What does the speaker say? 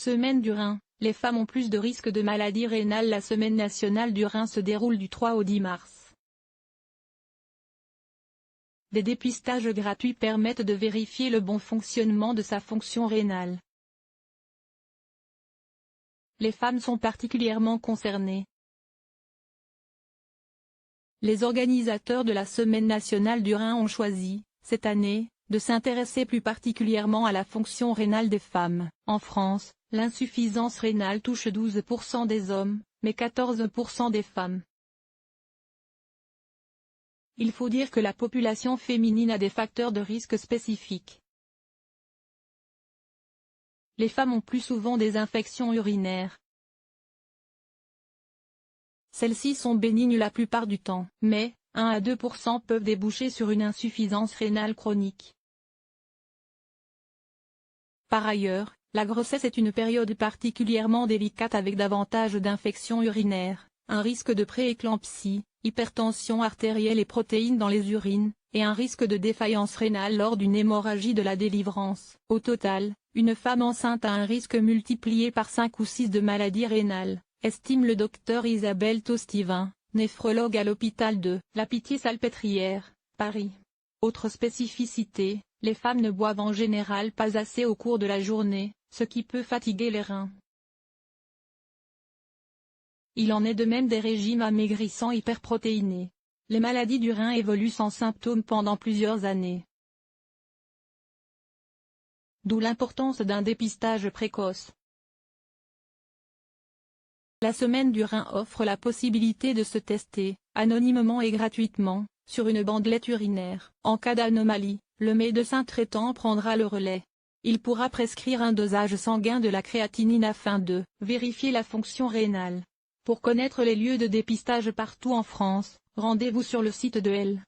Semaine du rein, les femmes ont plus de risques de maladies rénales. La semaine nationale du rein se déroule du 3 au 10 mars. Des dépistages gratuits permettent de vérifier le bon fonctionnement de sa fonction rénale. Les femmes sont particulièrement concernées. Les organisateurs de la Semaine nationale du rein ont choisi, cette année, de s'intéresser plus particulièrement à la fonction rénale des femmes. En France, l'insuffisance rénale touche 12% des hommes, mais 14% des femmes. Il faut dire que la population féminine a des facteurs de risque spécifiques. Les femmes ont plus souvent des infections urinaires. Celles-ci sont bénignes la plupart du temps, mais 1 à 2% peuvent déboucher sur une insuffisance rénale chronique. Par ailleurs, la grossesse est une période particulièrement délicate avec davantage d'infections urinaires, un risque de prééclampsie, hypertension artérielle et protéines dans les urines, et un risque de défaillance rénale lors d'une hémorragie de la délivrance. Au total, une femme enceinte a un risque multiplié par 5 ou 6 de maladies rénales, estime le docteur Isabelle Tostivin, néphrologue à l'hôpital de La Pitié-Salpêtrière, Paris. Autre spécificité, les femmes ne boivent en général pas assez au cours de la journée, ce qui peut fatiguer les reins. Il en est de même des régimes amaigrissants hyperprotéinés. Les maladies du rein évoluent sans symptômes pendant plusieurs années. D'où l'importance d'un dépistage précoce. La Semaine du rein offre la possibilité de se tester, anonymement et gratuitement, sur une bandelette urinaire. En cas d'anomalie, le médecin traitant prendra le relais. Il pourra prescrire un dosage sanguin de la créatinine afin de vérifier la fonction rénale. Pour connaître les lieux de dépistage partout en France, rendez-vous sur le site de L.